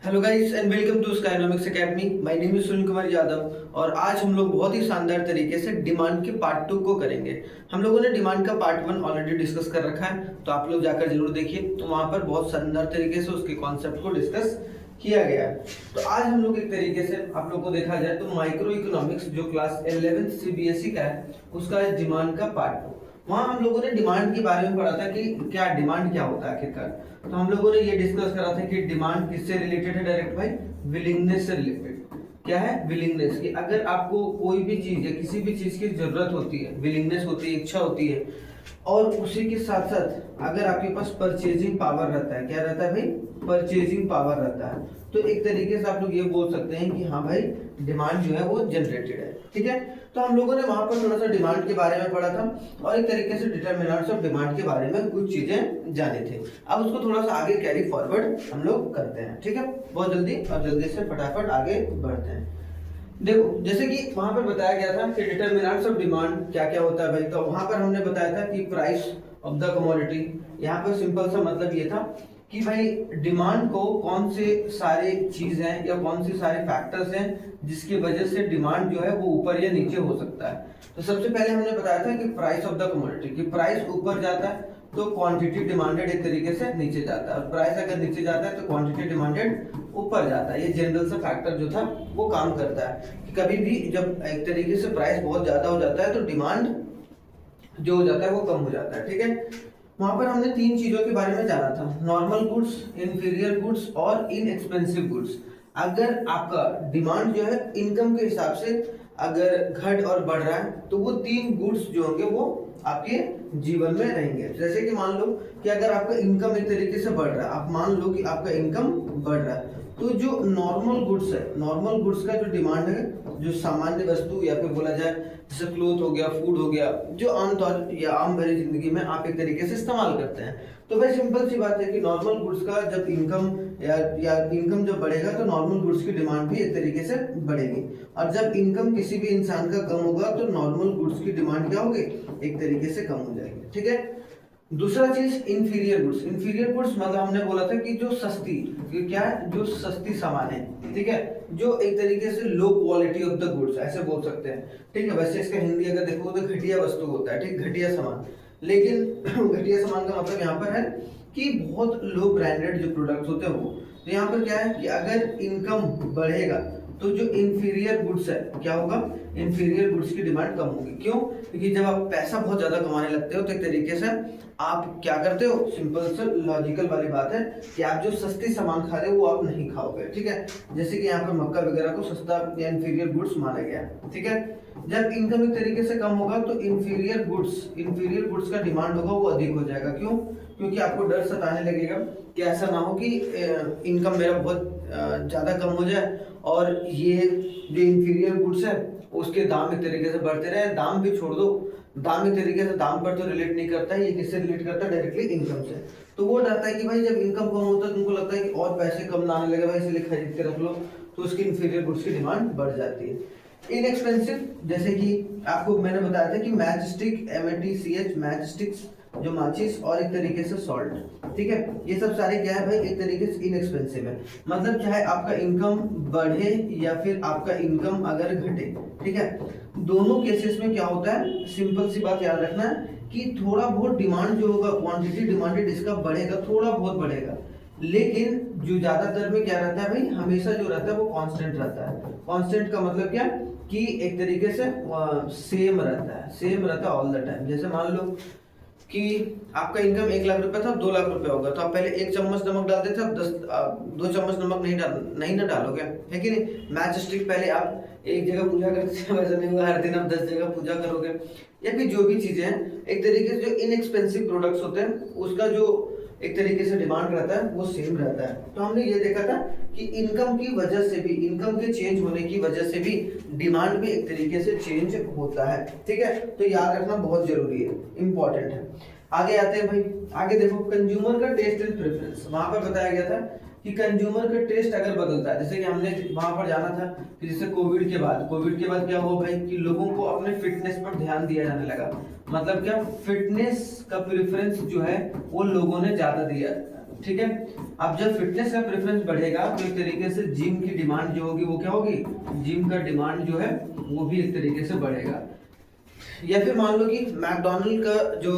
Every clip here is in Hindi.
Hello guys and welcome to Skynomics academy. My name is Sunil Kumar Yadav और आज हम लोग बहुत ही शानदार तरीके से डिमांड के पार्ट 2 को करेंगे। हम लोगों ने डिमांड का पार्ट 1 ऑलरेडी डिस्कस कर रखा है, तो आप लोग जाकर जरूर देखिए, तो वहां पर बहुत शानदार तरीके से उसके कॉन्सेप्ट को डिस्कस किया गया है। तो आज हम लोग एक तरीके से आप लोग को देखा जाए तो माइक्रो इकोनॉमिक्स जो क्लास 11th सीबीएसई का है उसका डिमांड का पार्ट 2, वहाँ हम लोगों ने डिमांड के बारे में पढ़ा था कि क्या डिमांड क्या होता है आखिरकार। तो हम लोगों ने ये डिस्कस करा था कि डिमांड किससे रिलेटेड है, डायरेक्ट भाई विलिंगनेस से रिलेटेड। क्या है विलिंगनेस की, अगर आपको कोई भी चीज या किसी भी चीज की जरूरत होती है, विलिंगनेस होती है, इच्छा होती है, और उसी के साथ साथ अगर आपके पास परचेजिंग पावर रहता है, क्या रहता है भाई, परचेजिंग पावर रहता है, तो एक तरीके से आप लोग ये बोल सकते हैं कि हाँ भाई डिमांड जो है वो जनरेटेड है। ठीक है, तो हम लोगों ने वहां पर थोड़ा सा डिमांड के बारे में पढ़ा था और एक तरीके से डिटरमिनेंट्स ऑफ डिमांड के बारे में कुछ चीजें जाने थे। अब उसको थोड़ा सा आगे कैरी फॉरवर्ड हम लोग करते हैं। ठीक है, बहुत जल्दी और जल्दी से फटाफट आगे बढ़ते हैं। देखो जैसे कि वहां पर बताया गया था कि डिटरमिनेंट्स ऑफ डिमांड क्या क्या होता है भाई, तो वहां पर हमने बताया था कि प्राइस ऑफ द कमोडिटी। यहाँ पर सिंपल सा मतलब ये था कि भाई डिमांड को कौन से सारे चीज हैं या कौन से सारे फैक्टर्स हैं जिसकी वजह से डिमांड जो है वो ऊपर या नीचे हो सकता है। तो सबसे पहले हमने बताया था कि प्राइस ऑफ द कमोडिटी, कि प्राइस ऊपर जाता है तो क्वांटिटी डिमांडेड एक तरीके से नीचे जाता है, और प्राइस अगर नीचे जाता है तो क्वांटिटी डिमांडेड ऊपर जाता है। ये जनरल सा फैक्टर जो था वो काम करता है कि कभी भी जब एक तरीके से प्राइस बहुत ज्यादा हो जाता है तो डिमांड जो हो जाता है वो कम हो जाता है। ठीक है, वहां पर हमने तीन चीजों के बारे में जाना था, नॉर्मल गुड्स, इंफीरियर गुड्स और इनएक्सपेंसिव गुड्स। अगर आपका डिमांड जो है इनकम के हिसाब से अगर घट और बढ़ रहा है तो वो तीन गुड्स जो होंगे वो आपके जीवन में रहेंगे। जैसे कि मान लो कि अगर आपका इनकम एक तरीके से बढ़ रहा है, आप मान लो कि आपका इनकम बढ़ रहा है, तो जो नॉर्मल गुड्स है, नॉर्मल गुड्स का जो डिमांड है, जो सामान्य वस्तु या फिर बोला जाए जैसे क्लोथ हो गया, फूड हो गया, जो आमतौर या आम भरी जिंदगी में आप एक तरीके से इस्तेमाल करते हैं, तो भाई सिंपल सी बात है कि नॉर्मल गुड्स का जब इनकम या इनकम जब बढ़ेगा तो नॉर्मल गुड्स की डिमांड भी एक तरीके से बढ़ेगी, और जब इनकम किसी भी इंसान का कम होगा तो नॉर्मल गुड्स की डिमांड क्या होगी, एक तरीके से कम हो जाएगी। ठीक है, दूसरा चीज इंफीरियर गुड्स। इंफीरियर गुड्स मतलब हमने बोला था कि जो सस्ती, क्या है, जो सस्ती सामान है, ठीक है, जो एक तरीके से low quality of the goods ऐसे बोल सकते हैं। ठीक है, वैसे इसका हिंदी अगर देखो तो घटिया वस्तु होता है, ठीक, घटिया सामान। लेकिन घटिया सामान का मतलब यहाँ पर है कि बहुत लो ब्रांडेड जो प्रोडक्ट्स होते हैं वो, तो यहाँ पर क्या है कि अगर इनकम बढ़ेगा तो जो इंफीरियर गुड्स है क्या होगा, इंफीरियर गुड्स की डिमांड कम होगी। क्यों? क्योंकि जब आप पैसा बहुत ज्यादा कमाने लगते हो तो एक तरीके से आप क्या करते हो, सिंपल से लॉजिकल वाली बात है कि आप जो सस्ती सामान खा रहे हो वो आप नहीं खाओगे। ठीक है, जैसे कि यहाँ पर मक्का वगैरह को सस्ता या इंफीरियर गुड्स माना गया है। ठीक है, जब इनकम एक तरीके से कम होगा तो इंफीरियर गुड्स का डिमांड होगा वो अधिक हो जाएगा। क्यों? क्योंकि आपको डर सताने लगेगा कि ऐसा ना हो कि इनकम मेरा बहुत ज्यादा कम हो जाए और ये जो इंफीरियर गुड्स है उसके दाम एक तरीके से बढ़ते रहे। दाम भी छोड़ दो, दाम एक तरीके से दाम पर तो रिलेट नहीं करता है, ये किससे रिलेट करता है, डायरेक्टली इनकम से। तो वो डरता है कि भाई जब इनकम कम होता है तुमको लगता है कि और पैसे कम ना आने लगे भाई, इसलिए खरीद के रख लो, तो उसकी इंफीरियर गुड्स की डिमांड बढ़ जाती है। इनएक्सपेंसिव, जैसे कि आपको मैंने बताया था कि match stick, MATCH, match sticks जो माचिस और एक तरीके से सॉल्ट, ठीक है, ये सब सारे क्या है भाई, एक तरीके से इनएक्सपेंसिव है। मतलब चाहे आपका इनकम बढ़े या फिर आपका इनकम अगर घटे, ठीक है, दोनों केसेस में क्या होता है, सिंपल सी बात याद रखना है कि थोड़ा बहुत डिमांड जो होगा, क्वांटिटी डिमांडेड इसका बढ़ेगा, थोड़ा बहुत बढ़ेगा, लेकिन जो ज्यादातर में क्या रहता है भाई, हमेशा जो रहता है वो कांस्टेंट रहता है। कांस्टेंट का मतलब क्या कि एक तरीके से सेम रहता है, सेम रहता है ऑल द टाइम। जैसे मान लो कि आपका इनकम 1 लाख रुपए था, 2 लाख रुपए होगा, तो आप पहले 1 चम्मच नमक डालते थे, अब 2 चम्मच नमक नहीं ना डालोगे, है कि नहीं। मैच स्टिक पहले आप एक जगह पूजा करते थे, वैसा नहीं होगा, हर दिन आप 10 जगह पूजा करोगे। या फिर जो भी चीजें हैं, एक तरीके से जो इनएक्सपेंसिव प्रोडक्ट्स होते हैं उसका जो एक तरीके से डिमांड रहता है वो सेम रहता है। तो हमने ये देखा था कि इनकम की वजह से भी, इनकम के चेंज होने की वजह से भी डिमांड भी एक तरीके से चेंज होता है। ठीक है, तो याद रखना बहुत जरूरी है, इंपॉर्टेंट है। आगे आते हैं भाई, आगे देखो कंज्यूमर का टेस्ट एंड प्रेफरेंस। वहां पर बताया गया था कि कंज्यूमर का टेस्ट अगर बदलता है, जैसे कि हमने वहां पर जाना था कि जैसे कोविड के बाद क्या हुआ भाई कि लोगों को अपने फिटनेस पर ध्यान दिया जाने लगा। मतलब क्या, फिटनेस का प्रेफरेंस जो है वो लोगों ने ज्यादा दिया ठीक है। अब जब फिटनेस का प्रेफरेंस बढ़ेगा तो एक तरीके से जिम की डिमांड जो होगी वो क्या होगी, जिम का डिमांड जो है वो भी एक तरीके से बढ़ेगा। या फिर मान लो कि मैकडोनल्ड का जो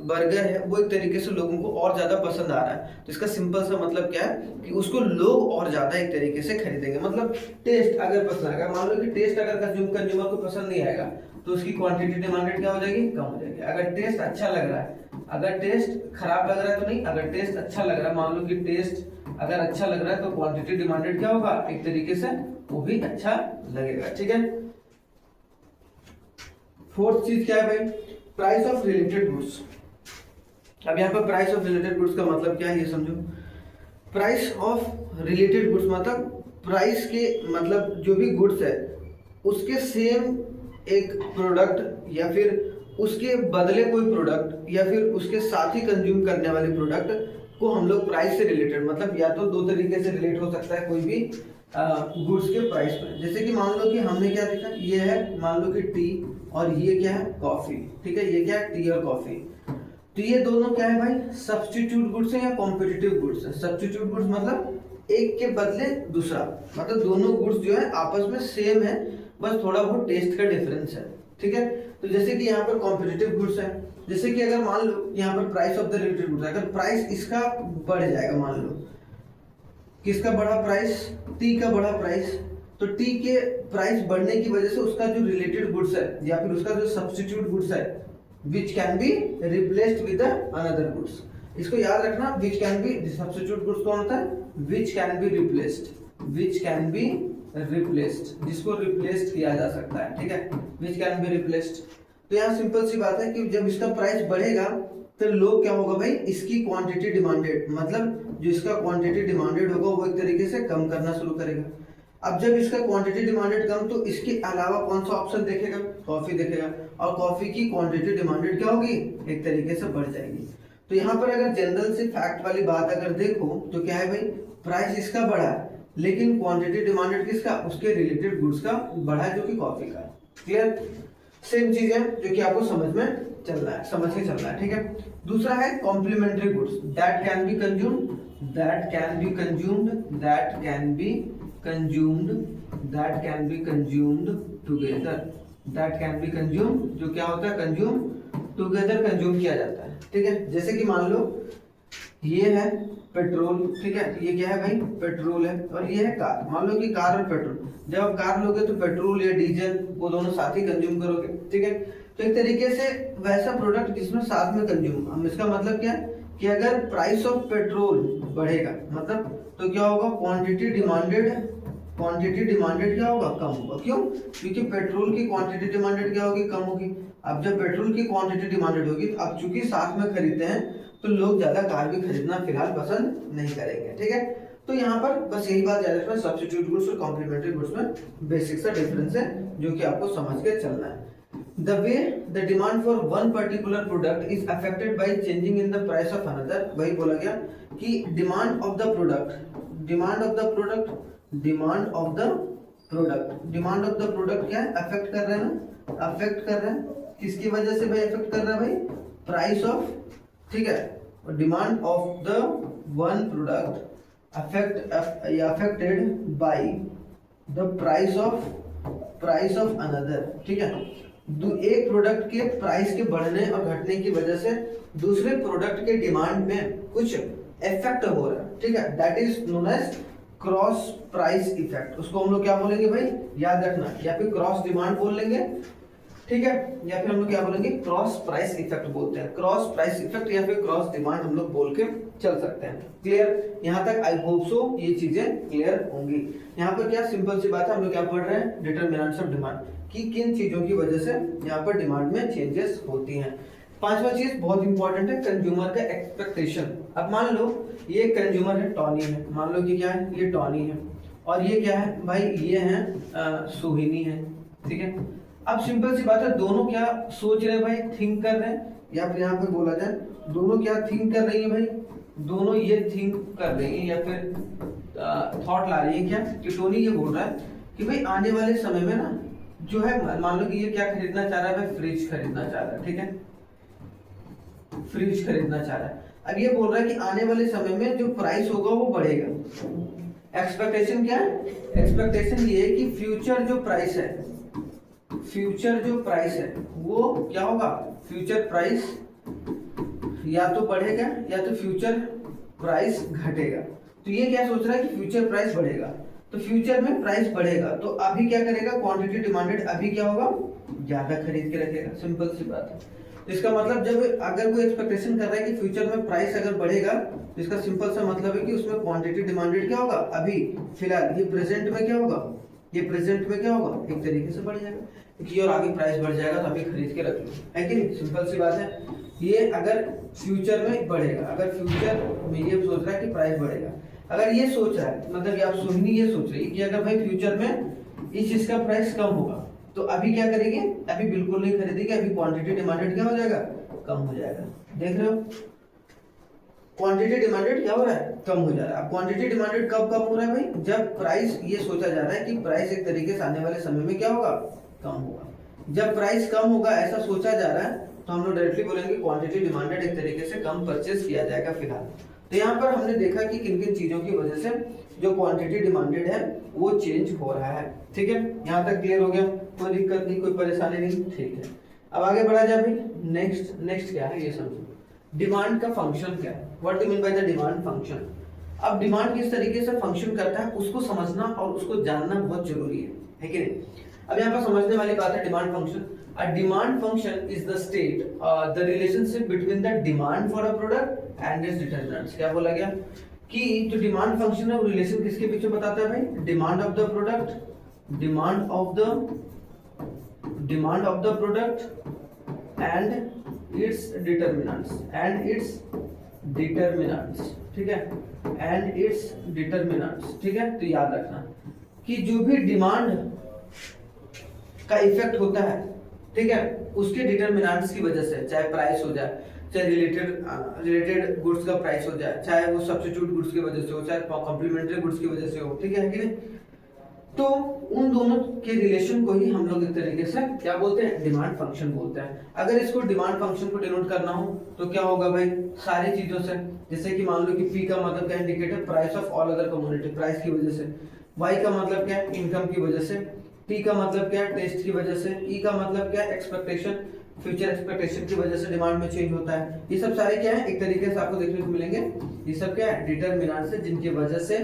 बर्गर है वो एक तरीके से लोगों को और ज़्यादा पसंद आ रहा है, तो इसका सिंपल सा मतलब क्या है कि उसको लोग और ज़्यादा एक तरीके से खरीदेंगे। मतलब टेस्ट अगर पसंद आएगा, मान लो कि टेस्ट अगर कंज्यूमर को पसंद नहीं आएगा तो उसकी क्वांटिटी डिमांडेड क्या हो जाएगी, कम हो जाएगी। अगर टेस्ट अच्छा लग रहा है, अगर टेस्ट खराब लग रहा है तो नहीं, अगर टेस्ट अच्छा लग रहा है, मान लो कि टेस्ट अगर अच्छा लग रहा है तो क्वांटिटी डिमांडेड क्या होगा, एक तरीके से वो भी अच्छा लगेगा। ठीक है। फोर्थ चीज क्या है भाई, प्राइस ऑफ रिलेटेड गुड्स। अब यहाँ पर प्राइस ऑफ रिलेटेड गुड्स का मतलब क्या है ये समझो। प्राइस ऑफ रिलेटेड गुड्स मतलब प्राइस के मतलब जो भी गुड्स है उसके सेम एक प्रोडक्ट या फिर उसके बदले कोई प्रोडक्ट या फिर उसके साथ ही कंज्यूम करने वाले प्रोडक्ट को हम लोग प्राइस से रिलेटेड, मतलब या तो दो तरीके से रिलेट हो सकता है कोई भी गुड्स के प्राइस पर। जैसे कि मान लो कि हमने क्या देखा, ये है मान लो कि टी और ये क्या है, कॉफी। ठीक है, ये क्या है, टी और कॉफी। तो ये दोनों क्या है भाई, सब्स्टिट्यूट गुड्स है या कॉम्पिटिटिव गुड्स है। सब्स्टिट्यूट गुड्स मतलब एक के बदले दूसरा, मतलब दोनों गुड्स जो है आपस में सेम है, बस थोड़ा बहुत टेस्ट का डिफरेंस है। ठीक है। तो जैसे कि यहाँ पर कॉम्पिटिटिव गुड्स है, जैसे कि अगर मान लो यहाँ पर price of the related goods, अगर प्राइस इसका बढ़ जाएगा, मान लो किसका बढ़ा प्राइस, टी का बढ़ा प्राइस, तो टी के प्राइस बढ़ने की वजह से उसका जो रिलेटेड गुड्स है या फिर उसका जो सब्स्टिट्यूट गुड्स है which can be replaced with another goods. इसको याद रखना, which can be, substitute goods कौन होता है, which can be replaced, which can be replaced, जिसको रिप्लेस्ड किया जा सकता है। ठीक है, विच कैन बी रिप्लेस्ड। तो यहाँ सिंपल सी बात है कि जब इसका प्राइस बढ़ेगा तो लोग क्या होगा भाई, इसकी क्वांटिटी डिमांडेड, मतलब जो इसका क्वांटिटी डिमांडेड होगा वो एक तरीके से कम करना शुरू करेगा। अब जब इसका क्वांटिटी डिमांडेड कम, तो इसके अलावा कौन सा ऑप्शन देखेगा, कॉफी देखेगा, और कॉफी की क्वांटिटी डिमांडेड क्या होगी, एक तरीके से बढ़ जाएगी। तो यहाँ पर अगर जनरल से फैक्ट वाली बात अगर देखो तो क्या है भाई, प्राइस इसका बढ़ा लेकिन क्वांटिटी डिमांडेड किसका, उसके रिलेटेड गुड्स का बढ़ा है, जो कि कॉफी का। क्लियर, सेम चीज है जो कि आपको समझ में चलना है, समझ के चलना है। ठीक है। दूसरा है complementary goods, that can be consumed, that can be consumed, that can be consumed, that can be consumed together, that can be consumed, जो क्या होता है, कंज्यूम टुगेदर, कंज्यूम किया जाता है। ठीक है। जैसे कि मान लो ये है पेट्रोल, ठीक है, ये क्या है भाई, पेट्रोल है, और ये है कार। मान लो कि कार और पेट्रोल, जब आप कार लोगे तो पेट्रोल या डीजल वो दोनों साथ ही कंज्यूम करोगे। ठीक है। तो एक तरीके से वैसा प्रोडक्ट जिसमें साथ में कंज्यूम, हम इसका मतलब क्या है कि अगर प्राइस ऑफ पेट्रोल बढ़ेगा मतलब तो क्या होगा, क्वांटिटी डिमांडेड क्या होगा, कम होगा। क्यों, क्योंकि पेट्रोल की क्वांटिटी डिमांडेड क्या होगी, कम होगी। अब जब पेट्रोल की क्वांटिटी डिमांडेड होगी तो अब चूंकि साथ में खरीदते हैं तो लोग ज्यादा कार भी खरीदना फिलहाल पसंद नहीं करेंगे। ठीक है। तो यहाँ पर बस यही बात याद रखना, सब्स्टिट्यूट गुड्स और कॉम्प्लीमेंट्री गुड्स में बेसिक सा डिफरेंस है जो कि आपको समझ के चलना है। The way the demand for one particular product is affected by changing in the price of another, वही बोला गया कि demand of the product क्या है, अफेक्ट कर रहे हैं ना, अफेक्ट कर रहे हैं, किसकी वजह से भाई अफेक्ट कर रहा है भाई, प्राइस ऑफ। ठीक है, demand of the one product affected by the price of another. ठीक है, एक प्रोडक्ट के प्राइस के बढ़ने और घटने की वजह से दूसरे प्रोडक्ट के डिमांड में कुछ इफेक्ट हो रहा है। ठीक है, that is known as cross price effect. उसको हम लोग क्या बोलेंगे भाई, याद रखना, या फिर क्रॉस डिमांड बोल लेंगे, ठीक है, या फिर हम लोग क्या बोलेंगे, क्रॉस प्राइस इफेक्ट बोलते हैं। क्रॉस प्राइस इफेक्ट या फिर क्रॉस डिमांड हम लोग बोल के चल सकते हैं। क्लियर, यहाँ तक आई होप सो ये चीजें क्लियर होंगी। यहाँ पर क्या सिंपल सी बात है, हम लोग क्या पढ़ रहे हैं, डिटरमिनेंट्स ऑफ डिमांड, कि किन चीजों की वजह से यहाँ पर डिमांड में चेंजेस होती हैं। पांचवा चीज बहुत इंपॉर्टेंट है, कंज्यूमर का एक्सपेक्टेशन। अब मान लो ये कंज्यूमर है, टॉनी है, मान लो कि क्या है, ये टॉनी है, और ये क्या है भाई, ये है सोहिनी है। ठीक है, अब सिंपल सी बात है, दोनों क्या सोच रहे हैं भाई, थिंक कर रहे हैं, या फिर यहाँ पे बोला जाए दोनों क्या थिंक कर रही है भाई, दोनों ये थिंक कर रही है या फिर थॉट ला रही है क्या, कि टोनी ये बोल रहा है कि भाई आने वाले समय में ना जो है, मान लो कि ये क्या खरीदना चाह रहा है भाई, फ्रिज खरीदना चाह रहा है। ठीक है, फ्रिज खरीदना चाह रहा है। अब ये बोल रहा है कि आने वाले समय में जो प्राइस होगा वो बढ़ेगा। एक्सपेक्टेशन क्या है? एक्सपेक्टेशन ये है कि फ्यूचर जो प्राइस है, फ्यूचर जो प्राइस है वो क्या होगा? फ्यूचर प्राइस या तो बढ़ेगा या तो फ्यूचर प्राइस घटेगा। तो ये क्या सोच रहा है कि फ्यूचर प्राइस बढ़ेगा, तो फ्यूचर में प्राइस बढ़ेगा तो अभी क्या करेगा? क्वांटिटी डिमांडेड अभी क्या होगा? ज्यादा खरीद के रखेगा। सिंपल सी बात है। तो इसका मतलब जब अगर कोई एक्सपेक्टेशन कर रहा है कि फ्यूचर में प्राइस अगर बढ़ेगा तो इसका सिंपल सा मतलब है कि उसमें क्वांटिटी डिमांडेड क्या होगा? अभी फिलहाल ये प्रेजेंट में क्या होगा? ये प्रेजेंट में क्या होगा? एक तरीके से बढ़ जाएगा कि और आगे प्राइस बढ़ जाएगा तो अभी खरीद के रख लो, है कि नहीं? सिंपल सी बात है। ये अगर फ्यूचर में बढ़ेगा, अगर फ्यूचर में ये सोच रहा है कि प्राइस बढ़ेगा, अगर ये सोच रहा है मतलब आप सोहनी ये सोच रही है कि अगर भाई फ्यूचर में इस चीज का प्राइस कम होगा तो अभी क्या करेंगे? अभी बिल्कुल नहीं खरीदेंगे, अभी क्वांटिटी डिमांडेड क्या हो जाएगा? कम हो जाएगा। देख रहे हो, क्वांटिटी डिमांडेड क्या हो रहा है? कम हो जा रहा है। अब क्वांटिटी डिमांडेड कब कम हो रहा है भाई? जब प्राइस ये सोचा जा रहा है कि प्राइस एक तरीके से आने वाले समय में क्या होगा? कम होगा। जब प्राइस कम होगा ऐसा सोचा जा रहा है तो हम लोग डायरेक्टली बोलेंगे क्वांटिटी डिमांडेड एक तरीके से कम परचेज किया जाएगा फिलहाल। तो यहाँ पर हमने देखा कि किन किन चीजों की वजह से जो क्वांटिटी डिमांडेड है वो चेंज हो रहा है। ठीक है, यहाँ तक क्लियर हो गया? कोई दिक्कत नहीं, कोई परेशानी नहीं? ठीक है, अब आगे बढ़ा जाए भाई। नेक्स्ट क्या है ये समझो। डिमांड का फंक्शन क्या है? What do mean by the demand function? अब डिमांड किस तरीके से फंक्शन करता है उसको समझना और उसको जानना बहुत जरूरी है कि नहीं? अब यहाँ पर समझने वाली बात है demand function. A demand function is the state, the relationship between the demand for a product and its determinants। क्या बोला गया कि जो डिमांड फंक्शन है वो रिलेशन किसके पीछे बताता है भाई? Demand of the product, demand of the product and it's determinants, ठीक है, एंड इट्स डिटर्मिनेंट्स। ठीक है, तो याद रखना कि जो भी डिमांड का इफेक्ट होता है, ठीक है, उसके डिटरमिनेंट्स की वजह से, चाहे प्राइस हो जाए, चाहे रिलेटेड गुड्स का प्राइस हो जाए, चाहे वो सब्स्टिट्यूट गुड्स की वजह से हो, चाहे कॉम्प्लीमेंट्री गुड्स की वजह से हो, ठीक है कि नहीं? तो उन दोनों के रिलेशन को ही हम लोग एक तरीके से क्या बोलते हैं? डिमांड फंक्शन बोलते हैं। अगर इसको डिमांड फंक्शन को डिनोट करना हो तो क्या होगा भाई? सारी चीजों से, जैसे कि मान लो कि पी का मतलब क्या indicator? Price of all other commodity, price की वजह से। वाई का मतलब क्या है? इनकम की वजह से। टी का मतलब क्या है? टेस्ट की वजह से। ई का मतलब क्या है? एक्सपेक्टेशन, फ्यूचर एक्सपेक्टेशन की वजह से डिमांड में चेंज होता है। ये सब सारे क्या है? एक तरीके से आपको देखने को मिलेंगे। ये सब क्या है? डिटरमिनेंट्स है जिनकी वजह से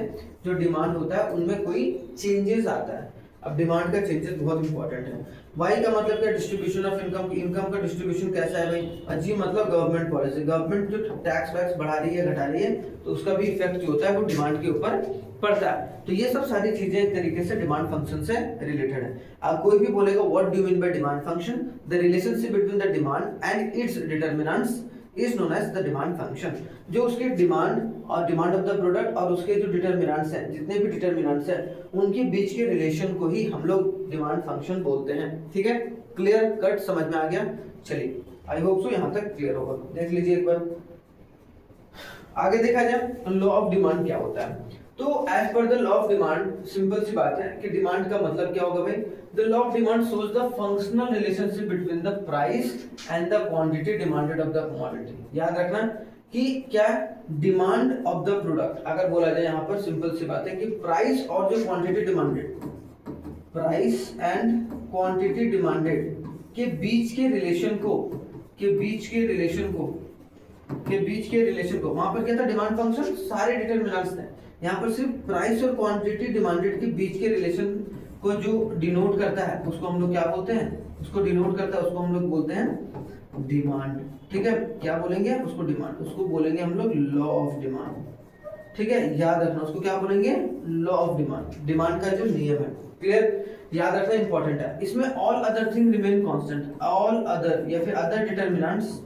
जो डिमांड होता है उनमें कोई चेंजेस आता है। अब डिमांड का चेंजेस बहुत इंपॉर्टेंट है। वाई का मतलब क्या? Distribution of income. इनकम का डिस्ट्रीब्यूशन कैसा है भाई? जी मतलब गवर्नमेंट पॉलिसी, गवर्नमेंट जो टैक्स वैक्स बढ़ा रही है घटा रही है तो उसका भी इफेक्ट जो होता है वो डिमांड के ऊपर पड़ता है। तो ये सब सारी चीजें एक तरीके से डिमांड फंक्शन से रिलेटेड है। अब कोई भी बोलेगा what do you mean by demand function? The relationship between the demand and its determinants is known as the demand function. जो उसके डिमांड और डिमांड ऑफ द प्रोडक्ट और उसके जो डिटरमिनेंट्स हैं, जितने भी डिटरमिनेंट्स हैं, उनके बीच के रिलेशन को ही हम लोग डिमांड फंक्शन बोलते हैं। ठीक है, क्लियर कट समझ में आ गया? चलिए, आई होप सो यहाँ तक क्लियर होगा। देख लीजिए एक बार आगे देखा जाए लॉ ऑफ डिमांड क्या होता है। तो as per the law of demand, simple सी बात है कि डिमांड का मतलब क्या होगा भाई? The law of demand shows the functional relationship between the price and the quantity demanded of the commodity. याद रखना कि क्या डिमांड ऑफ द प्रोडक्ट अगर बोला जाए यहाँ पर, सिंपल सी बात है कि प्राइस और जो quantity demanded, price and quantity demanded के बीच के रिलेशन को वहां पर क्या था? डिमांड फंक्शन, सारे डिटरमिनेंट्स थे। यहाँ पर सिर्फ प्राइस और क्वांटिटी डिमांडेड के बीच के रिलेशन को जो डिनोट करता है उसको हम लोग क्या बोलते हैं? उसको डिनोट करता है उसको हम लोग बोलते हैं डिमांड। ठीक है, क्या बोलेंगे उसको? डिमांड। उसको बोलेंगे हम लोग लॉ ऑफ डिमांड। ठीक है, याद रखना उसको क्या बोलेंगे? Law of demand. डिमांड का जो नियम है, क्लियर? याद रखना इंपॉर्टेंट है। इसमें all other thing remain constant. All other या फिर अदर डिटरमिनेंट्स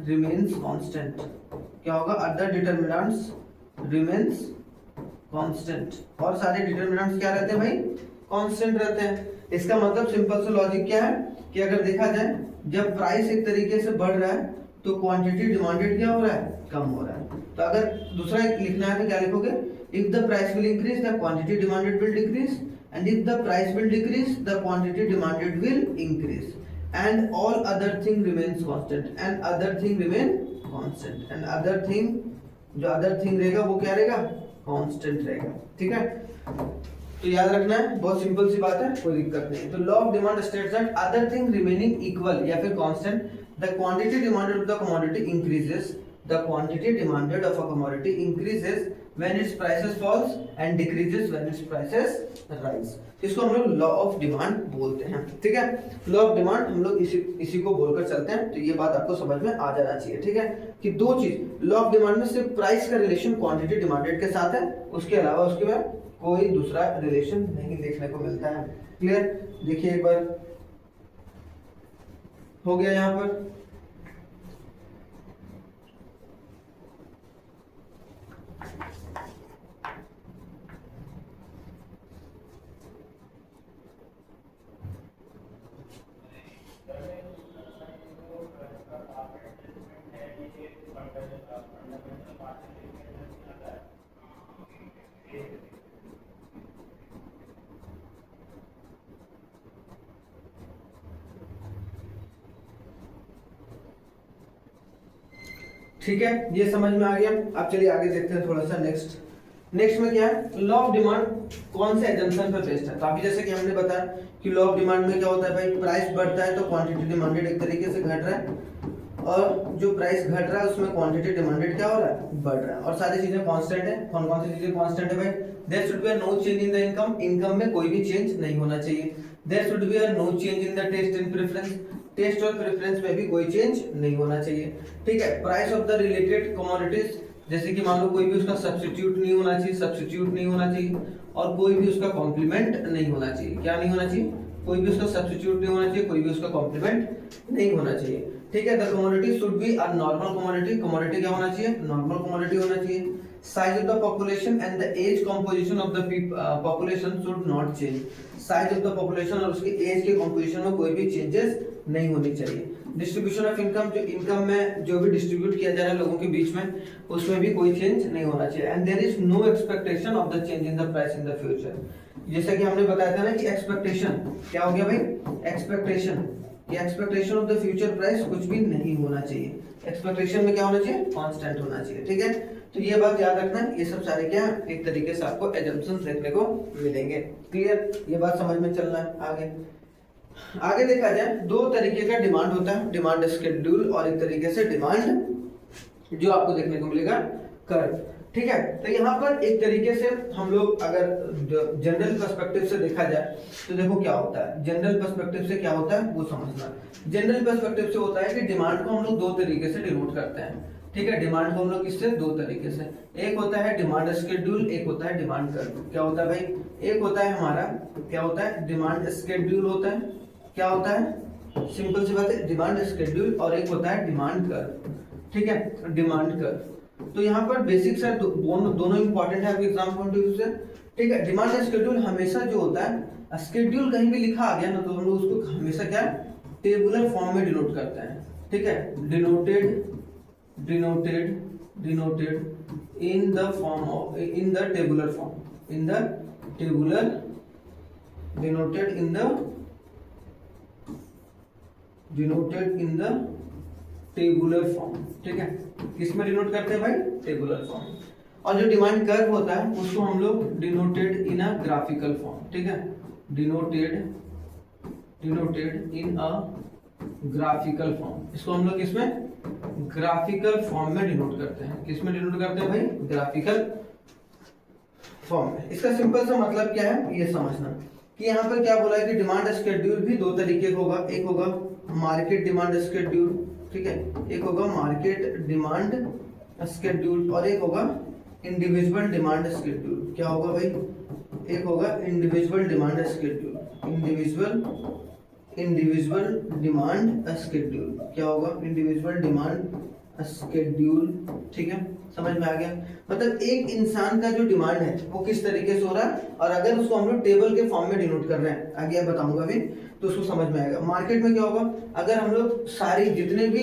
रिमेन्स कांस्टेंट। क्या होगा? Other determinants remains constant. और सारे डिटरमिनेंट्स क्या रहते हैं भाई? कांस्टेंट रहते हैं। इसका मतलब सिंपल सा लॉजिक क्या है कि अगर देखा जाए जब प्राइस एक तरीके से बढ़ रहा है तो क्वांटिटी डिमांडेड क्या हो रहा है? कम हो रहा है। तो अगर दूसरा लिखना है तो क्या लिखोगे? If the price will increase the quantity demanded will decrease, and if the price will decrease, the quantity demanded will increase, and all other thing remains constant, and other thing remain constant, and other thing, जो other thing रहेगा वो क्या रहेगा, constant रहेगा, ठीक है। तो याद रखना है, बहुत सिंपल सी बात है, कोई दिक्कत नहीं। तो law of demand states that other thing remaining equal या फिर constant, the quantity demanded of the commodity increases, the quantity demanded of a commodity increases when its prices falls and decreases when its prices rise. इसको हम लोग लॉ ऑफ डिमांड बोलते हैं, ठीक है। लॉ ऑफ डिमांड हम लोग इसी को बोलकर चलते हैं। तो ये बात आपको समझ में आ जाना चाहिए, ठीक है, कि दो चीज, लॉ ऑफ डिमांड में सिर्फ प्राइस का रिलेशन क्वांटिटी डिमांडेड के साथ है, उसके अलावा उसके बाद कोई दूसरा रिलेशन नहीं देखने को मिलता है। क्लियर? देखिए एक बार हो गया यहां पर। ठीक है, ये समझ में आ गया। अब चलिए आगे देखते हैं थोड़ा सा। नेक्स्ट में क्या है, लॉ ऑफ डिमांड कौन से एजम्पशन पर बेस्ड है। तो अभी जैसे कि हमने बताया कि लॉ ऑफ डिमांड में क्या होता है भाई, प्राइस बढ़ता है तो क्वांटिटी डिमांडेड एक तरीके से घट रहा है, और जो प्राइस घट रहा है उसमें क्वांटिटी डिमांडेड क्या हो रहा है, बढ़ रहा है, और सारी चीजें कांस्टेंट है। कौन कौन सी चीजें कांस्टेंट है भाई, there should be no change in the income, income में कोई भी चेंज नहीं होना चाहिए। There should be no change in the taste and preference, taste और प्रेफरेंस में भी कोई चेंज नहीं होना चाहिए, ठीक है। Price of the related commodities, जैसे कि मान लो कोई भी उसका सब्स्टिट्यूट नहीं होना चाहिए, और कोई भी उसका कॉम्प्लीमेंट नहीं होना चाहिए। क्या नहीं होना चाहिए, कोई भी उसका सब्स्टिट्यूट नहीं होना चाहिए, कोई भी उसका कॉम्प्लीमेंट नहीं होना चाहिए, ठीक है। The commodity should be a normal commodity, commodity क्या होना चाहिए, नॉर्मल कमोडिटी होना चाहिए। Size of the population and the age composition of the population should not change, size of the population और उसके एज के कंपोजिशन में कोई भी चेंजेस नहीं होनी चाहिए। डिस्ट्रीब्यूशन ऑफ इनकम, जो इनकम में जो भी डिस्ट्रीब्यूट किया जा रहा है लोगों के बीच में, उसमें भी कोई चेंज नहीं होना चाहिए। And there is no expectation of the change in the price in the future. जैसा कि हमने बताया था ना कि एक्सपेक्टेशन क्या हो गया भाई, एक्सपेक्टेशन, ये expectation of the future price कुछ भी नहीं होना चाहिए। एक्सपेक्टेशन में क्या होना चाहिए, कांस्टेंट होना चाहिए, ठीक है। तो ये बात याद रखना, ये सब सारे क्या एक तरीके से आपको एजम्पशंस देखने को मिलेंगे। क्लियर? ये बात समझ में चलना है। आगे देखा जाए, दो तरीके का डिमांड होता है, डिमांड शेड्यूल और एक तरीके से डिमांड जो आपको देखने को मिलेगा कर्व, ठीक है। तो यहाँ पर एक तरीके से हम लोग अगर जनरल पर्सपेक्टिव से देखा जाए तो देखो क्या होता है, जनरल पर्सपेक्टिव से क्या होता है वो समझना। जनरल पर्सपेक्टिव से होता है कि डिमांड को हम लोग दो तरीके से डिनोट करते हैं, ठीक है। डिमांड को हम लोग किससे, दो तरीके से, एक होता है डिमांड शेड्यूल, एक होता है डिमांड कर्व। क्या होता है भाई, एक होता है हमारा क्या होता है, डिमांड शेड्यूल होता है, क्या होता है, सिंपल सी बात है, डिमांड शेड्यूल, और एक होता है डिमांड कर्व, ठीक है, डिमांड कर्व। तो यहाँ पर बेसिक्स है, दोनों इंपॉर्टेंट है एग्जाम पॉइंट ऑफ व्यू से, ठीक है। डिमांड शेड्यूल हमेशा जो होता है, शेड्यूल कहीं भी लिखा आ गया ना तो हम लोग उसको हमेशा क्या टेबुलर फॉर्म में डिनोट करते हैं, ठीक है। Denoted in the form of, in the tabular form, in the tabular, denoted in the tabular form, ठीक है। किसमें डिनोट करते हैं भाई, टेबुलर फॉर्म। और जो डिमांड कर्व होता है उसको हम लोग डिनोटेड इन अ ग्राफिकल फॉर्म, ठीक है, डिनोटेड इन अ ग्राफिकल फॉर्म। इसको हम लोग किसमें, ग्राफिकल फॉर्म में डिनोट करते हैं। किसमें डिनोट करते हैं भाई, ग्राफिकल फॉर्म में। इसका सिंपल सा मतलब क्या है ये समझना कि यहाँ पर क्या बोला है कि डिमांड शेड्यूल भी दो तरीके का होगा, एक होगा मार्केट डिमांड शेड्यूल, ठीक है, एक होगा मार्केट डिमांड शेड्यूल, और एक होगा इंडिविजुअल डिमांड शेड्यूल। क्या होगा भाई, एक होगा individual demand schedule, individual demand schedule. क्या होगा, इंडिविजुअल डिमांड स्केड्यूल। ठीक है, समझ में आ गया। मतलब एक इंसान का जो डिमांड है वो किस तरीके से हो रहा है, और अगर उसको हम लोग टेबल के फॉर्म में डिनोट कर रहे हैं, आगे बताऊंगा अभी, तो उसको समझ में आएगा। मार्केट में क्या होगा, अगर हम लोग सारी जितने भी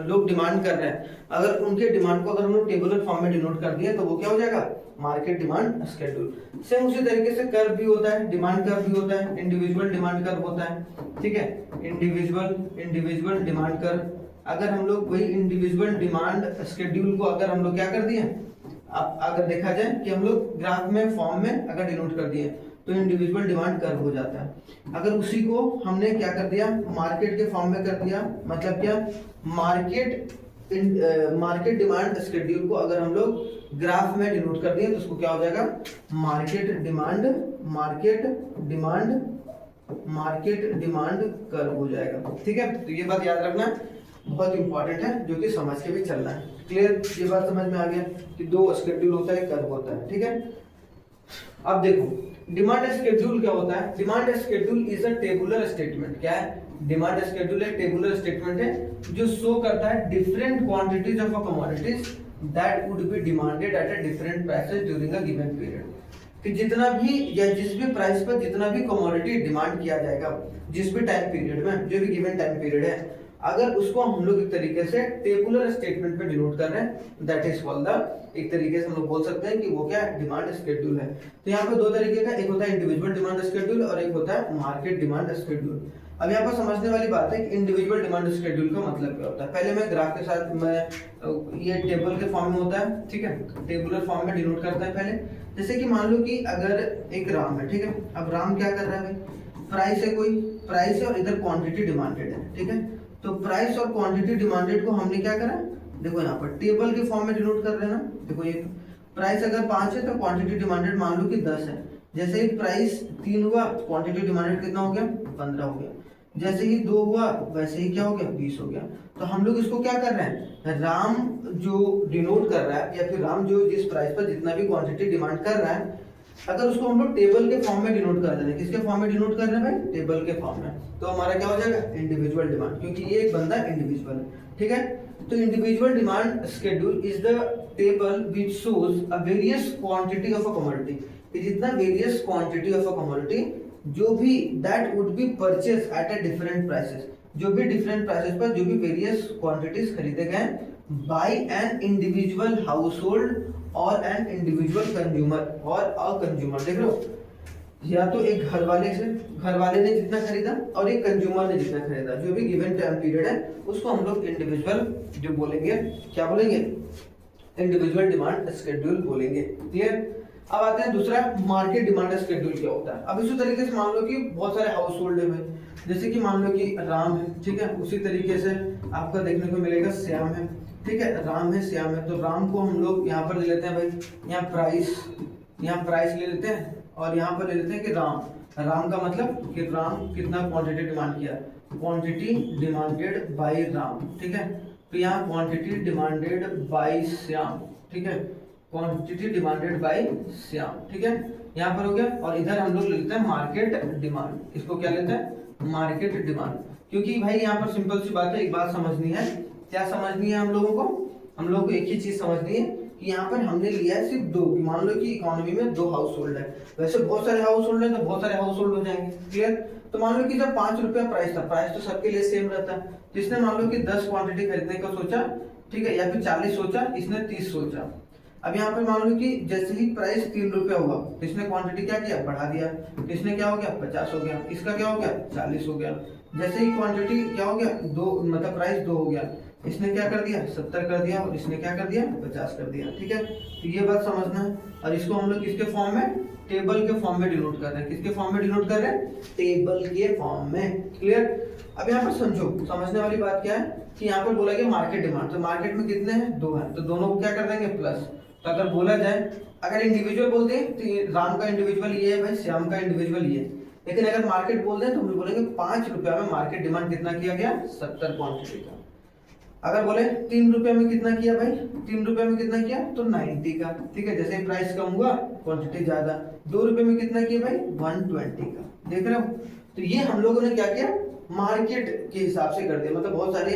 लोग डिमांड कर रहे हैं, अगर उनके डिमांड को अगर हम लोग टेबुलर फॉर्म में डिनोट कर दिए तो वो क्या हो जाएगा, मार्केट डिमांड स्केड्यूल। सेम उसी तरीके से कर्व भी होता है, डिमांड कर्व भी होता है, इंडिविजुअल डिमांड कर्व होता है। ठीक है, इंडिविजुअल डिमांड कर्व। अगर हम लोग वही इंडिविजुअल डिमांड स्केड्यूल को अगर हम लोग क्या कर दिए, अब अगर देखा जाए कि हम लोग ग्राफ में फॉर्म में अगर डिनोट कर दिए तो इंडिविजुअल डिमांड कर्व हो जाता है। अगर उसी को हमने क्या कर दिया, मार्केट के फॉर्म में कर दिया, मतलब क्या, मार्केट डिमांड स्केड्यूल को अगर हम लोग ग्राफ में डिनोट कर दिए तो उसको क्या हो जाएगा, मार्केट डिमांड कर्व हो जाएगा। ठीक है, तो ये बात याद रखना बहुत इंपॉर्टेंट है, जो कि समझ के भी चलना है। क्लियर, ये बात समझ में आ गया कि दो शेड्यूल होता है, कर्व होता है। ठीक है, अब देखो डिमांड शेड्यूल क्या होता है। Demand schedule is a tabular statement. क्या है, डिमांड शेड्यूल एक टेबुलर स्टेटमेंट है जो शो करता है different quantities of a commodities that would be demanded eight a different prices during a given period. कि जितना भी या जिस भी प्राइस पर जितना भी कमोडिटी डिमांड किया जाएगा जिस भी टाइम पीरियड में, जो भी गिवन टाइम पीरियड है, अगर उसको हम लोग एक तरीके से टेबुलर स्टेटमेंट में डिनोट कर रहे हैं, दैट इज कॉल्ड द, एक तरीके से हम लोग बोल सकते हैं कि वो क्या है, डिमांड शेड्यूल है। तो यहाँ पे दो तरीके का, एक होता है इंडिविजुअल डिमांड शेड्यूल और एक होता है मार्केट डिमांड शेड्यूल। अब यहाँ पर समझने वाली बात है कि इंडिविजुअल डिमांड शेड्यूल का मतलब क्या होता है। पहले मैं ग्राफ के साथ, मैं ये टेबल के फॉर्म में होता है, ठीक है, टेबुलर फॉर्म में डिनोट करता है पहले। जैसे कि मान लो कि अगर एक राम है, ठीक है, अब राम क्या कर रहा है भाई, प्राइस है, कोई प्राइस है और इधर क्वांटिटी डिमांडेड है। ठीक है, तो प्राइस और क्वांटिटी डिमांडेड को हमने क्या करा, देखो यहाँ पर टेबल के फॉर्म में डिनोट कर रहे हैं ना। देखो ये प्राइस अगर 5 है तो क्वांटिटी डिमांडेड मान लो कि 10 है। जैसे ही प्राइस 3 हुआ, क्वांटिटी डिमांडेड कितना हो गया, 15 हो गया। जैसे ही 2 हुआ वैसे ही क्या हो गया, 20 हो गया। तो हम लोग इसको क्या कर रहे हैं, राम जो डिनोट कर रहा है या फिर राम जो जिस प्राइस पर जितना भी क्वांटिटी डिमांड कर रहा है, अगर उसको हम लोग टेबल के फॉर्म में डिनोट कर दें, किसके फॉर्म में डिनोट कर रहे हैं भाई, टेबल के फॉर्म में, तो हमारा क्या हो जाएगा, इंडिविजुअल डिमांड, क्योंकि ये एक बंदा इंडिविजुअल है। ठीक है, तो individual demand schedule is the table which shows a various quantity of a commodity, कि जितना various quantity of a commodity जो भी that would be purchase eight a different prices, जो भी डिफरेंट प्राइसेस पर जो भी वेरियस क्वांटिटीज खरीदे गए by an individual household और एन इंडिविजुअल कंज्यूमर और अ कंज्यूमर। देख लो, या तो एक घर वाले ने जितना खरीदा और एक कंज्यूमर ने जितना खरीदा, जो भी गिवन टाइम पीरियड है उसको हम लोग इंडिविजुअल जो बोलेंगे, क्या बोलेंगे, इंडिविजुअल डिमांड शेड्यूल बोलेंगे। क्लियर, अब आते हैं दूसरा, मार्केट डिमांड शेड्यूल क्या होता है। अब इसी तरीके से मान लो कि बहुत सारे हाउस होल्ड है भाई, जैसे कि मान लो कि राम है, ठीक है, उसी तरीके से आपका देखने को मिलेगा श्याम है। ठीक है, राम है, श्याम है, तो राम को हम लोग यहाँ पर ले लेते हैं भाई, यहाँ प्राइस ले लेते हैं और यहाँ पर ले लेते हैं कि राम का मतलब कि राम कितना क्वांटिटी डिमांड किया, क्वांटिटी डिमांडेड बाय राम। ठीक है, तो यहाँ क्वांटिटी डिमांडेड बाय श्याम। ठीक है, क्वांटिटी डिमांडेड बाय श्याम। ठीक है, यहाँ पर हो गया। और इधर हम लोग लेते हैं मार्केट डिमांड, इसको क्या लेते हैं, मार्केट डिमांड। क्योंकि भाई यहाँ पर सिंपल सी बात है, एक बात समझनी है, क्या समझनी है हम लोगों को एक ही चीज समझनी है कि यहाँ पर हमने लिया है सिर्फ दो, मान लो कि इकोनॉमी में 2 हाउस होल्ड है, वैसे बहुत सारे हाउस होल्ड है तो बहुत सारे हाउस होल्ड हो जाएंगे। क्लियर, तो मान लो कि जब 5 रुपया प्राइस था, प्राइस तो सबके लिए सेम रहता है, तो इसने मान लो कि 10 क्वांटिटी खरीदने का सोचा, ठीक है, या फिर 40 सोचा, इसने 30 सोचा। अब यहाँ पे मान लो कि जैसे ही प्राइस 3 रुपया हुआ तो इसने क्वांटिटी क्या किया, बढ़ा दिया, तो इसने क्या हो गया, 50 हो गया, इसका क्या हो गया, 40 हो गया। जैसे ही क्वांटिटी क्या हो गया, 2 मतलब प्राइस 2 हो गया, इसने क्या कर दिया, 70 कर दिया, और इसने क्या कर दिया, 50 कर दिया। ठीक है, तो ये बात समझना है। और इसको हम लोग किसके फॉर्म में, टेबल के फॉर्म में डिनोट कर रहे हैं, किसके फॉर्म में डिनोट कर रहे हैं, टेबल के फॉर्म में। क्लियर, अब यहाँ पर समझो, समझने वाली बात क्या है कि यहाँ पर बोला गया मार्केट डिमांड, तो मार्केट में कितने हैं, 2 हैं, तो दोनों को क्या कर देंगे, प्लस। तो अगर बोला जाए, अगर इंडिविजुअल बोल दें तो राम का इंडिविजुअल ये है भाई, श्याम का इंडिविजुअल ये है, लेकिन अगर मार्केट बोल दें तो हम बोलेंगे 5 रुपया में मार्केट डिमांड कितना किया गया, 70 क्वांटिटी का। अगर बोले 3 रुपये में कितना किया भाई, 3 रुपये में कितना किया, तो 90 का। ठीक है, जैसे प्राइस कम हुआ क्वांटिटी ज्यादा, 2 रुपये में कितना किया भाई, 120 का। देख रहे हो, तो ये हम लोगों ने क्या किया, मार्केट के हिसाब से कर दिया, मतलब बहुत सारे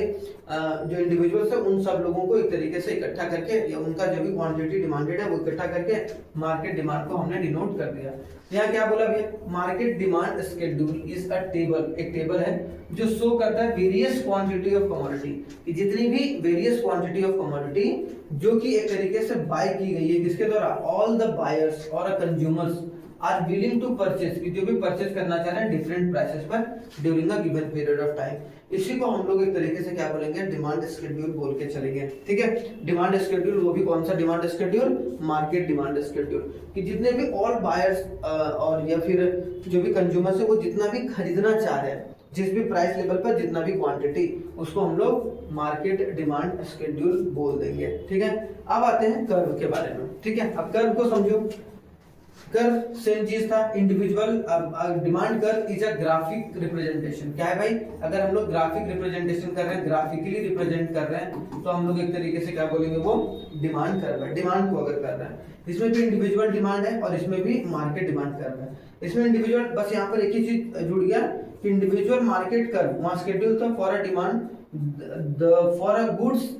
जो इंडिविजुअल्स है उन सब लोगों को एक तरीके से इकट्ठा करके या उनका जो भी क्वांटिटी डिमांडेड है वो इकट्ठा करके मार्केट डिमांड को हमने डिनोट कर दिया। यहाँ क्या बोला भैया, market demand schedule is a table, एक टेबल है जो शो करता है वेरियस क्वांटिटी ऑफ कमोडिटी, कि जितनी भी वेरियस क्वांटिटी ऑफ कमोडिटी जो कि एक तरीके से बाय की गई है, किसके द्वारा, ऑल द बायर्स और consumers are willing to purchase, कि जो भी परचेज करना चाह रहे हैं डिफरेंट प्राइसेस पर during a given period of time. इसी को हम लोग एक तरीके से क्या बोलेंगे, डिमांड शेड्यूल बोल के चलेंगे। ठीक है, डिमांड शेड्यूल, वो भी कौन सा demand schedule, market demand schedule, कि जितने भी ऑल बायर्स और या फिर जो भी कंज्यूमर्स है वो जितना भी खरीदना चाह रहे हैं, जिस भी प्राइस लेवल पर जितना भी क्वांटिटी, उसको हम लोग मार्केट डिमांड शेड्यूल बोल देंगे। ठीक है, अब आते हैं कर्व के बारे में। ठीक है, अब कर्व को समझो। कर्व सेम चीज था, individual demand curve is a graphic representation. क्या है भाई, अगर हम लोग ग्राफिक रिप्रेजेंटेशन कर रहे हैं, ग्राफिकली रिप्रेजेंट कर रहे हैं, तो हम लोग एक तरीके से क्या बोलेंगे, वो डिमांड कर्व है। डिमांड को अगर कर रहे हैं, इसमें भी इंडिविजुअल डिमांड है और इसमें भी मार्केट डिमांड कर्व है। इसमें इंडिविजुअल, बस यहाँ पर एक ही चीज जुड़ गया कि इंडिविजुअल मार्केट कर्व, वहां शेड्यूल था for a demand, for a goods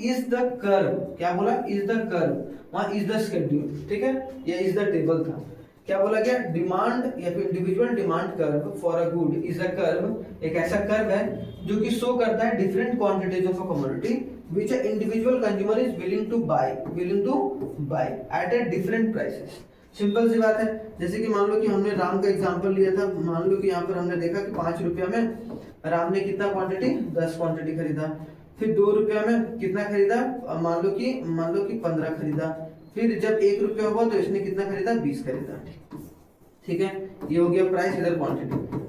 is the curve, क्या बोला, इज द कर्व, वहां इज द शेड्यूल। ठीक है, ये इज द टेबल था। क्या बोला गया, डिमांड या फिर individual demand curve for a good is a curve, एक ऐसा कर्व है जो कि शो करता है different quantities of a commodity which a individual consumer is willing to buy at a different prices. Simple सी बात है, जैसे कि मान लो कि हमने राम का एग्जांपल लिया था, मान लो कि यहाँ पर हमने देखा कि 5 रुपया में राम ने कितना क्वांटिटी, 10 क्वांटिटी खरीदा। फिर 2 रुपया में कितना खरीदा, मान लो कि 15 खरीदा। फिर जब 1 रुपया हुआ तो इसने कितना खरीदा, 20 खरीदा। ठीक है, ये हो गया प्राइस, इधर क्वांटिटी।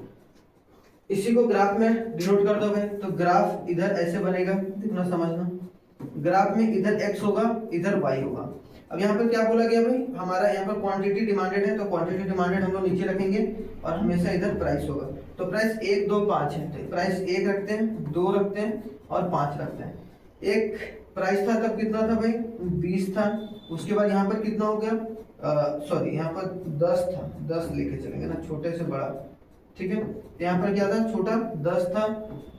इसी को ग्राफ में डिनोट कर दो भाई, तो ग्राफ इधर ऐसे बनेगा, देखना समझना। ग्राफ में इधर x होगा, इधर y होगा। अब यहाँ पर क्या बोला गया भाई, हमारा यहाँ पर क्वांटिटी डिमांडेड है, तो क्वांटिटी डिमांडेड हम लोग नीचे रखेंगे और हमेशा इधर प्राइस होगा। तो प्राइस 1 2 5 है, तो प्राइस 1 रखते हैं, 2 रखते हैं और 5 रखते हैं। एक प्राइस था तब कितना था भाई, 20 था। उसके बाद यहाँ पर कितना हो गया, सॉरी यहाँ पर 10 था, 10 लेके चलेंगे ना, छोटे से बड़ा। ठीक है, तो यहाँ पर क्या था, छोटा 10 था,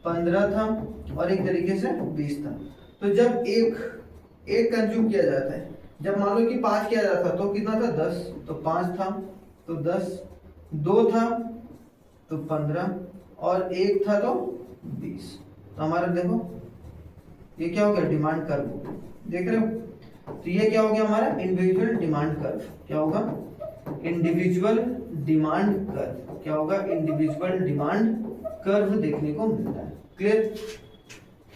15 था और एक तरीके से 20 था। तो जब एक कंज्यूम किया जाता है, जब मान लो कि 5 किया जाता था तो कितना था, 10, तो 5 था तो 10, 2 था तो 15 और 1 था तो 20। तो हमारा देखो ये क्या हो गया, डिमांड कर्व, देख रहे हो। तो ये क्या हो गया हमारा, इंडिविजुअल डिमांड कर्व। क्या होगा, इंडिविजुअल डिमांड कर्व। क्या होगा, इंडिविजुअल डिमांड कर्व देखने को मिलता है। क्लियर,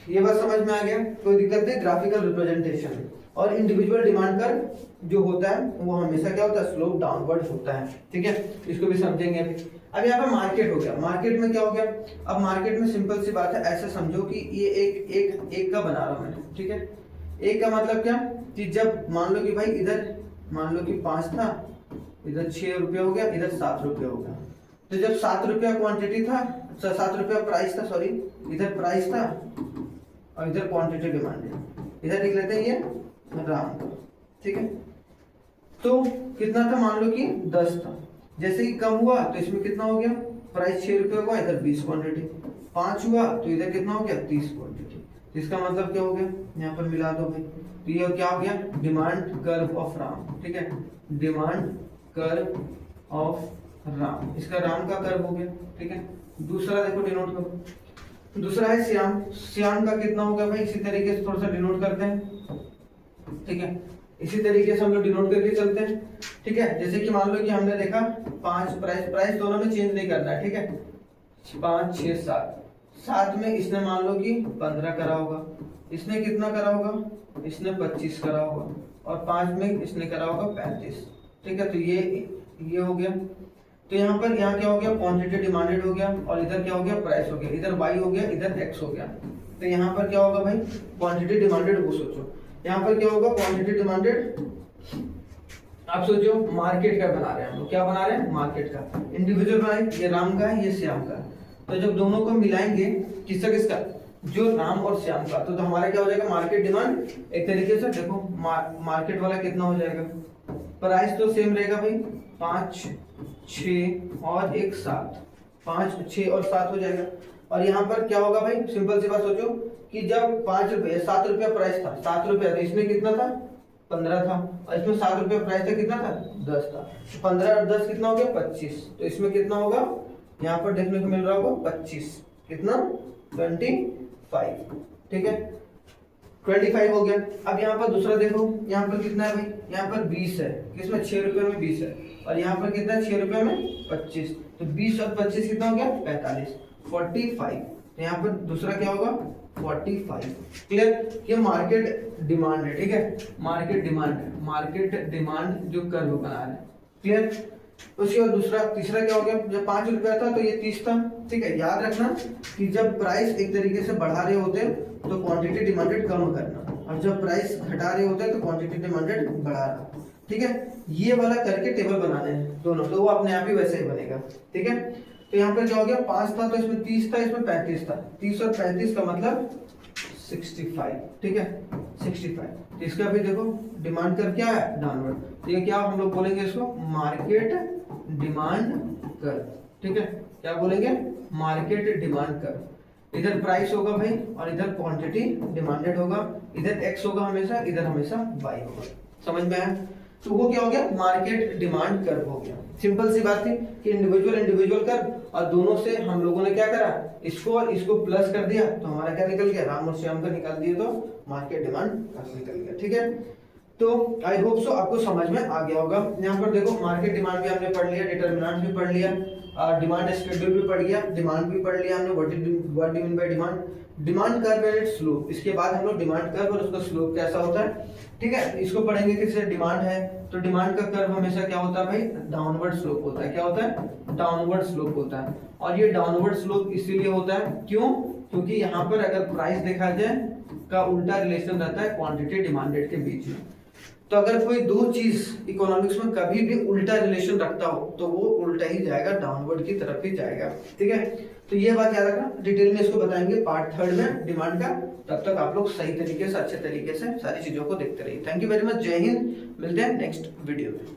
ये बात समझ में आ गया, कोई दिक्कत नहीं। ग्राफिकल रिप्रेजेंटेशन और इंडिविजुअल डिमांड कर्व जो होता है वो हमेशा क्या होता है, स्लोप डाउनवर्ड होता है। ठीक है, इसको भी समझेंगे अभी। अब यहाँ पे मार्केट हो गया, मार्केट में क्या हो गया, अब मार्केट में सिंपल सी बात है, ऐसे समझो कि ये एक का बना रहा हूं मैं। ठीक है, एक का मतलब क्या, कि जब मान लो कि भाई इधर मान लो कि 5 था, इधर 6 रुपया हो गया, इधर 7 रुपया हो गया। तो जब 7 रुपया क्वांटिटी था, 7 रुपया प्राइस था, सॉरी इधर प्राइस था और इधर क्वांटिटी डिमांडेड, इधर लिख लेते हैं ये राम का। ठीक है, तो कितना था, मान लो कि 10 था। जैसे ही कम हुआ तो इसमें कितना हो गया, प्राइस 6 रुपये हुआ, इधर 20 क्वांटिटी। 5 हुआ तो इधर कितना हो गया, 30 क्वांटिटी। इसका मतलब क्या हो गया, यहाँ पर मिला दो भाई, तो ये क्या हो गया, डिमांड कर्व ऑफ राम। ठीक है, डिमांड कर्व ऑफ राम, इसका राम का कर्व हो गया। ठीक है, दूसरा देखो डिनोट करो, दूसरा है श्याम। श्याम का कितना होगा भाई, इसी तरीके से थोड़ा सा डिनोट करते हैं। ठीक है, इसी तरीके से हम लोग डिनोट करके चलते हैं। ठीक है, जैसे कि मान लो कि हमने देखा 5, प्राइस दोनों में चेंज नहीं करना है। ठीक है, 5 6 7, 7 में इसने मान लो कि 15 करा होगा, इसने कितना करा होगा, इसने 25 करा होगा और 5 में इसने करा होगा 35। ठीक है, तो ये हो गया। तो यहाँ पर यहाँ क्या हो गया, क्वांटिटी डिमांडेड हो गया और इधर क्या हो गया, प्राइस हो गया। इधर वाई हो गया, इधर एक्स हो गया। तो यहाँ पर क्या होगा भाई, क्वांटिटी डिमांडेड, वो सोचो यहाँ पर क्या होगा, क्वांटिटी डिमांडेड। आप सोचो मार्केट का बना रहे हैं हम लोग, क्या बना रहे हैं, मार्केट का। इंडिविजुअल बनाए, ये राम का है, ये श्याम का। तो जब दोनों को मिलाएंगे, किसका किसका, जो राम और श्याम का, तो हमारा क्या हो जाएगा, मार्केट डिमांड। एक तरीके से देखो मार्केट वाला कितना हो जाएगा, प्राइस तो सेम रहेगा भाई, 5 6 और 1 7, 5 6 और 7 हो जाएगा। और यहाँ पर क्या होगा भाई, सिंपल सी बात सोचो कि जब 5 रुपये 7 रुपया प्राइस था, 7 रुपया, तो इसमें कितना था 15 था, और इसमें 7 रुपया प्राइस था, कितना था 10 था, तो 15 और 10 कितना हो गया 25, तो इसमें कितना होगा, यहाँ पर देखने को मिल रहा होगा 25, कितना 25, ठीक है 25 हो गया। अब यहाँ पर दूसरा देखो, यहाँ पर कितना है भाई, यहाँ पर 20 है, किसमें 6 रुपये में 20 है, और यहाँ पर कितना है 6 रुपये में 25, तो 20 और 25 कितना हो गया 45, 45, तो यहाँ पर दूसरा क्या होगा 45। क्लियर, ये मार्केट डिमांड है, ठीक है, मार्केट डिमांड जो कर्व बना रहे हैं। क्लियर, उसके बाद दूसरा तीसरा क्या हो गया, जब 5 रुपया था तो ये 30 था, ठीक है। याद रखना कि जब प्राइस एक तरीके से बढ़ा रहे होते हैं तो क्वांटिटी डिमांडेड कम करना, और जब प्राइस घटा रहे होते हैं तो क्वांटिटी डिमांडेड बढ़ाना, ठीक है। ये वाला करके टेबल बनाने हैं दोनों, तो वो अपने आप ही वैसे ही बनेगा, ठीक है। तो यहाँ पर क्या हो गया, 5 था तो इसमें 30 था, इसमें 35 था, 30 और 35 का मतलब 65, ठीक है 65। तो इसका भी देखो डिमांड कर क्या है डाउनवर्ड, तो ये क्या हम लोग बोलेंगे इसको मार्केट डिमांड कर, ठीक है, क्या बोलेंगे मार्केट डिमांड कर। इधर प्राइस होगा भाई और इधर क्वांटिटी डिमांडेड होगा, इधर एक्स होगा हमेशा, इधर हमेशा वाई होगा, समझ में आया। तो वो क्या हो गया मार्केट डिमांड कर्व हो गया। सिंपल सी बात थी कि इंडिविजुअल कर्व, और दोनों से हम लोगों ने क्या करा, इसको और इसको प्लस कर दिया, तो हमारा क्या निकल गया, राम और श्याम का निकाल दिए तो मार्केट डिमांड कर्व निकल गया, ठीक है। तो आई होप सो आपको समझ में आ गया होगा। यहाँ पर देखो मार्केट डिमांड भी हमने पढ़ लिया, डिटरमिनेंट भी पढ़ लिया, डिमांड शेड्यूल भी पढ़ लिया, डिमांड भी पढ़ लिया हमने, what do mean by demand, demand curve and it's slope. इसके बाद हम लोग डिमांड कर्व और उसका स्लोप कैसा होता है, ठीक है, इसको पढ़ेंगे। किससे डिमांड है तो डिमांड का कर्व हमेशा क्या होता है भाई, डाउनवर्ड स्लोप होता है। क्या होता है, डाउनवर्ड स्लोप होता है। और ये डाउनवर्ड स्लोप इसीलिए होता है, क्यों, क्योंकि यहाँ पर अगर प्राइस देखा जाए का उल्टा रिलेशन रहता है क्वांटिटी डिमांडेड के बीच में। तो अगर कोई दो चीज इकोनॉमिक्स में कभी भी उल्टा रिलेशन रखता हो तो वो उल्टा ही जाएगा, डाउनवर्ड की तरफ ही जाएगा, ठीक है। तो ये बात याद रखना, डिटेल में इसको बताएंगे पार्ट 3 में डिमांड का। तब तक आप लोग सही तरीके से अच्छे तरीके से सारी चीजों को देखते रहिए। थैंक यू वेरी मच, जय हिंद, मिलते हैं नेक्स्ट वीडियो में।